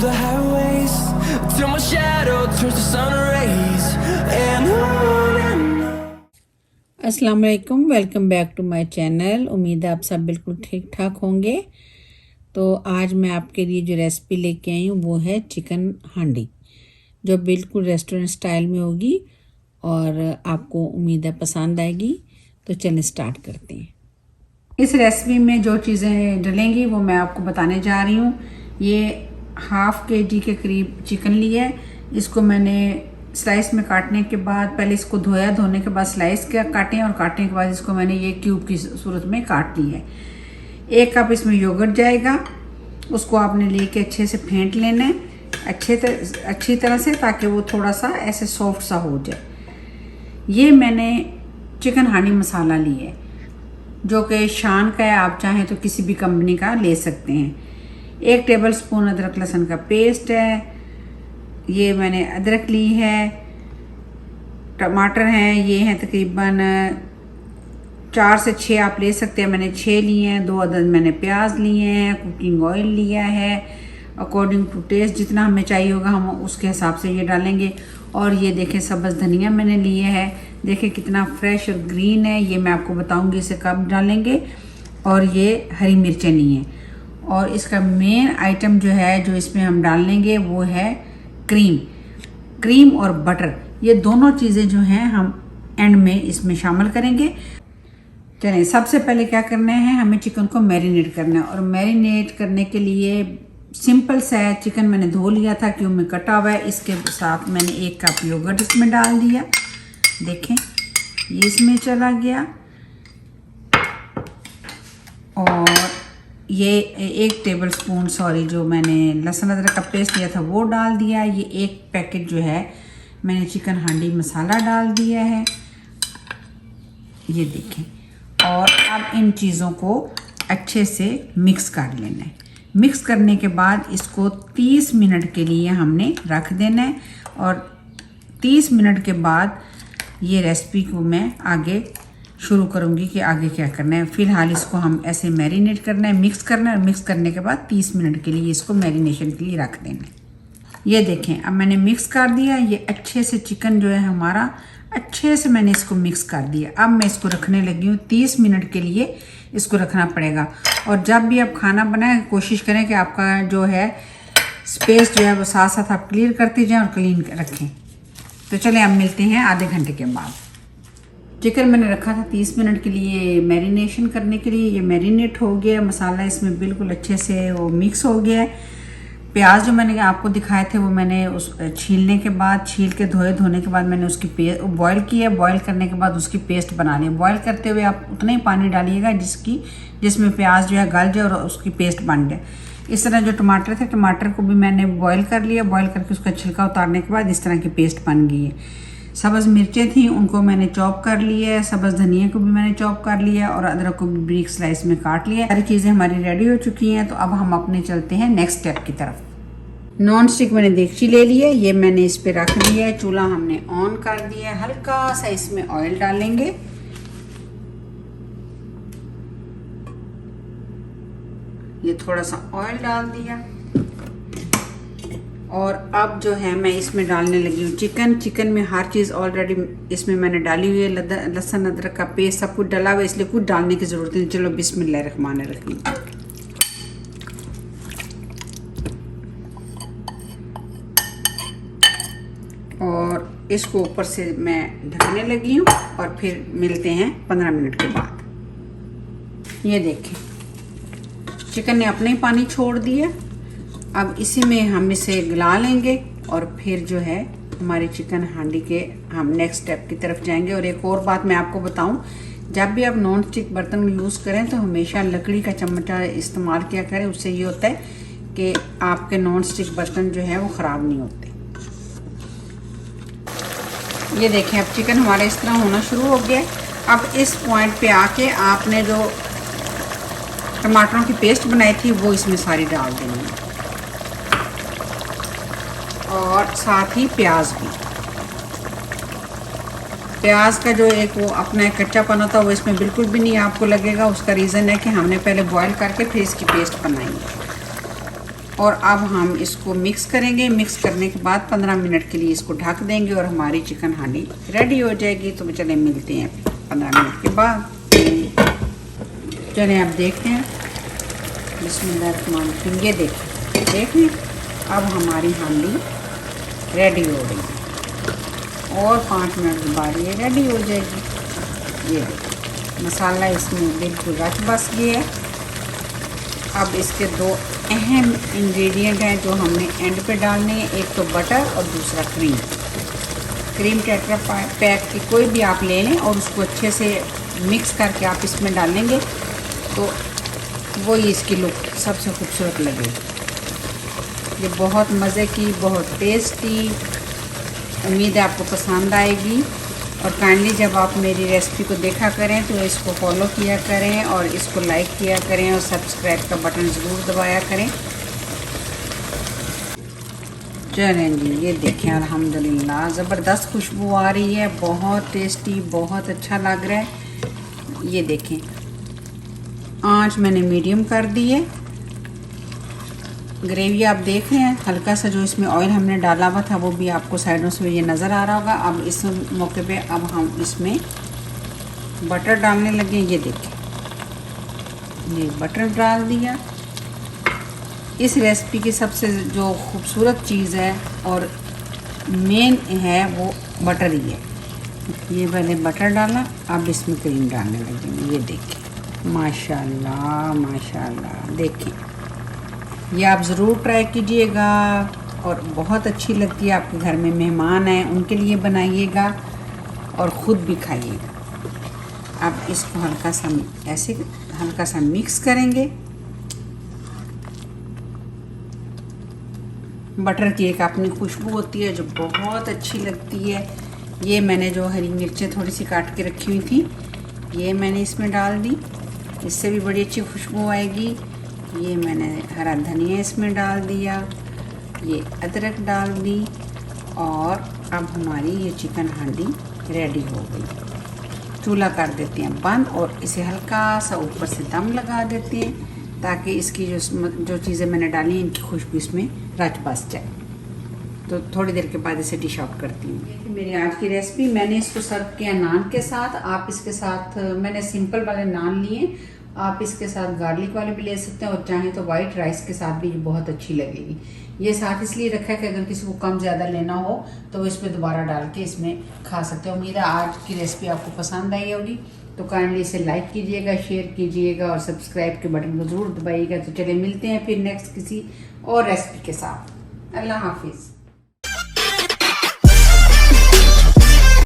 the highways till my shadow turns to sun rays and on. अस्सलाम वालेकुम, welcome back to my channel. उम्मीद है आप सब बिल्कुल ठीक ठाक होंगे। तो आज मैं आपके लिए जो रेसिपी लेके आई हूँ वो है चिकन हांडी, जो बिल्कुल रेस्टोरेंट स्टाइल में होगी और आपको उम्मीद है पसंद आएगी। तो चलें स्टार्ट करते हैं। इस रेसिपी में जो चीज़ें डलेंगी वो मैं आपको बताने जा रही हूँ। ये हाफ kg के करीब चिकन लिया है। इसको मैंने स्लाइस में काटने के बाद पहले इसको धोया, धोने के बाद स्लाइस किया, काटे और काटने के बाद इसको मैंने ये क्यूब की सूरत में काट लिया है। 1 कप इसमें योगर्ट जाएगा। उसको आपने लेके अच्छे से फेंट लेना है अच्छी तरह से, ताकि वो थोड़ा सा ऐसे सॉफ्ट सा हो जाए। ये मैंने चिकन हांडी मसाला लिया है जो कि शान का है, आप चाहें तो किसी भी कंपनी का ले सकते हैं। 1 टेबलस्पून अदरक लहसुन का पेस्ट है। ये मैंने अदरक ली है। टमाटर हैं, ये हैं तकरीबन 4 से 6 आप ले सकते हैं, मैंने 6 लिए हैं। 2 अदद मैंने प्याज लिए हैं। कुकिंग ऑयल लिया है। अकॉर्डिंग टू टेस्ट जितना हमें चाहिए होगा हम उसके हिसाब से ये डालेंगे। और ये देखें सब्ज़ धनिया मैंने लिए है, देखें कितना फ्रेश और ग्रीन है। ये मैं आपको बताऊंगी इसे कब डालेंगे। और ये हरी मिर्चें ली हैं। और इसका मेन आइटम जो है जो इसमें हम डालेंगे वो है क्रीम और बटर। ये दोनों चीज़ें जो हैं हम एंड में इसमें शामिल करेंगे। चलें, सबसे पहले क्या करना है, हमें चिकन को मैरिनेट करना है। और मैरिनेट करने के लिए सिंपल सा है। चिकन मैंने धो लिया था, क्यों में कटा हुआ है। इसके साथ मैंने 1 कप योगर्ट इसमें डाल दिया। देखें ये इसमें चला गया। और ये 1 टेबलस्पून जो मैंने लहसुन अदरक का पेस्ट लिया था वो डाल दिया। ये 1 पैकेट जो है मैंने चिकन हांडी मसाला डाल दिया है, ये देखें। और अब इन चीज़ों को अच्छे से मिक्स कर लेना है। मिक्स करने के बाद इसको 30 मिनट के लिए हमने रख देना है। और 30 मिनट के बाद ये रेसिपी को मैं आगे शुरू करूँगी कि आगे क्या करना है। फ़िलहाल इसको हम ऐसे मैरिनेट करना है, मिक्स करना है। और मिक्स करने के बाद 30 मिनट के लिए इसको मैरिनेशन के लिए रख देना है। ये देखें अब मैंने मिक्स कर दिया। ये अच्छे से चिकन जो है हमारा अच्छे से मैंने इसको मिक्स कर दिया। अब मैं इसको रखने लगी हूँ 30 मिनट के लिए इसको रखना पड़ेगा। और जब भी आप खाना बनाएं कोशिश करें कि आपका जो है स्पेस जो है वो साथ साथ आप क्लियर करते जाएं और क्लीन रखें। तो चलें अब मिलते हैं आधे घंटे के बाद। चिकन मैंने रखा था 30 मिनट के लिए मैरिनेशन करने के लिए। ये मैरिनेट हो गया, मसाला इसमें बिल्कुल अच्छे से वो मिक्स हो गया है। प्याज जो मैंने आपको दिखाए थे वो मैंने उस छीलने के बाद, छील के धोने के बाद मैंने उसकी पेस्ट बॉयल किया। बॉयल करने के बाद उसकी पेस्ट बना ली। बॉयल करते हुए आप उतना ही पानी डालिएगा जिसमें प्याज जो है गल जाए और उसकी पेस्ट बन जाए। इस तरह जो टमाटर थे, टमाटर को भी मैंने बॉयल कर लिया। बॉयल करके उसका छिलका उतारने के बाद इस तरह की पेस्ट बन गई है। सब्ज़ मिर्चें थी उनको मैंने चॉप कर लिया है। सब्ज़ धनिया को भी मैंने चॉप कर लिया और अदरक को भी ब्रीक स्लाइस में काट लिया। सारी चीज़ें हमारी रेडी हो चुकी हैं। तो अब हम अपने चलते हैं नेक्स्ट स्टेप की तरफ। नॉन स्टिक मैंने देगची ले लिया, ये मैंने इस पे रख दिया है। चूल्हा हमने ऑन कर दिया है। हल्का सा इसमें ऑयल डालेंगे। ये थोड़ा सा ऑयल डाल दिया। और अब जो है मैं इसमें डालने लगी हूँ चिकन में हर चीज़ ऑलरेडी इसमें मैंने डाली हुई है। लहसुन अदरक का पेस्ट सब कुछ डाला हुआ है, इसलिए कुछ डालने की ज़रूरत नहीं। चलो बिस्मिल्लाहिर्रहमानिर्रहीम। और इसको ऊपर से मैं ढकने लगी हूँ और फिर मिलते हैं 15 मिनट के बाद। ये देखें चिकन ने अपने ही पानी छोड़ दिया। अब इसी में हम इसे गला लेंगे और फिर जो है हमारी चिकन हांडी के हम नेक्स्ट स्टेप की तरफ जाएंगे। और एक और बात मैं आपको बताऊं, जब भी आप नॉन स्टिक बर्तन यूज़ करें तो हमेशा लकड़ी का चमचा इस्तेमाल किया करें। उससे ये होता है कि आपके नॉन स्टिक बर्तन जो है वो ख़राब नहीं होते। ये देखें अब चिकन हमारा इस तरह होना शुरू हो गया। अब इस पॉइंट पे आके आपने जो टमाटरों की पेस्ट बनाई थी वो इसमें सारी डाल देनी है। और साथ ही प्याज भी। प्याज का जो एक वो अपना कच्चापन होता है वो इसमें बिल्कुल भी नहीं आपको लगेगा। उसका रीज़न है कि हमने पहले बॉईल करके फिर इसकी पेस्ट बनाई है। और अब हम इसको मिक्स करेंगे। मिक्स करने के बाद 15 मिनट के लिए इसको ढक देंगे और हमारी चिकन हांडी रेडी हो जाएगी। तो चले मिलते हैं 15 मिनट के बाद। चलें अब देखते हैं। बिस्मिल्लाहिर्रहमानिर्रहीम। ये देखें अब हमारी हांडी रेडी हो रही है और 5 मिनट के बाद ये रेडी हो जाएगी। ये देखिए मसाला इसमें बिल्कुल रच बस गया है। अब इसके 2 अहम इंग्रेडिएंट हैं जो हमने एंड पे डालने हैं, एक तो बटर और दूसरा क्रीम टेट्रा पैक की कोई भी आप ले लें और उसको अच्छे से मिक्स करके आप इसमें डालेंगे तो वही इसकी लुक सबसे खूबसूरत लगेगी। ये बहुत मज़े की, बहुत टेस्टी, उम्मीद है आपको पसंद आएगी। और काइंडली जब आप मेरी रेसिपी को देखा करें तो इसको फॉलो किया करें और इसको लाइक किया करें और सब्सक्राइब का बटन ज़रूर दबाया करें। चलें जी, ये देखें अल्हम्दुलिल्लाह ज़बरदस्त खुशबू आ रही है, बहुत टेस्टी, बहुत अच्छा लग रहा है। ये देखें आंच मैंने मीडियम कर दी है। ग्रेवी आप देख रहे हैं, हल्का सा जो इसमें ऑयल हमने डाला हुआ था वो भी आपको साइडों से ये नज़र आ रहा होगा। अब इस मौके पे अब हम इसमें बटर डालने लगे। ये देखें ये बटर डाल दिया। इस रेसिपी की सबसे जो खूबसूरत चीज़ है और मेन है वो बटर ही है। ये पहले बटर डाला, अब इसमें क्रीम डालने लगे। ये देखें माशाल्लाह माशाल्लाह। देखें ये आप ज़रूर ट्राई कीजिएगा और बहुत अच्छी लगती है। आपके घर में मेहमान हैं उनके लिए बनाइएगा और ख़ुद भी खाइएगा। अब इसको हल्का सा ऐसे हल्का सा मिक्स करेंगे। बटर की एक अपनी खुशबू होती है जो बहुत अच्छी लगती है। ये मैंने जो हरी मिर्चें थोड़ी सी काट के रखी हुई थी ये मैंने इसमें डाल दी, इससे भी बड़ी अच्छी खुशबू आएगी। ये मैंने हरा धनिया इसमें डाल दिया, ये अदरक डाल दी और अब हमारी ये चिकन हांडी रेडी हो गई। चूल्हा कर देते हैं बंद और इसे हल्का सा ऊपर से दम लगा देते हैं ताकि इसकी जो चीज़ें मैंने डाली इनकी खुशबू इसमें रच बस जाए। तो थोड़ी देर के बाद इसे डिश आउट करती हूँ। मेरी आज की रेसिपी मैंने इसको सर्व किया नान के साथ। आप इसके साथ मैंने सिंपल वाले नान लिए, आप इसके साथ गार्लिक वाले भी ले सकते हैं और चाहें तो वाइट राइस के साथ भी बहुत अच्छी लगेगी। ये साथ इसलिए रखा है कि अगर किसी को कम ज़्यादा लेना हो तो वो इसमें दोबारा डाल के इसमें खा सकते हैं। उम्मीद है आज की रेसिपी आपको पसंद आई होगी। तो काइंडली इसे लाइक कीजिएगा, शेयर कीजिएगा और सब्सक्राइब के बटन को ज़रूर दबाइएगा। तो चलिए मिलते हैं फिर नेक्स्ट किसी और रेसिपी के साथ। अल्लाह हाफिज़।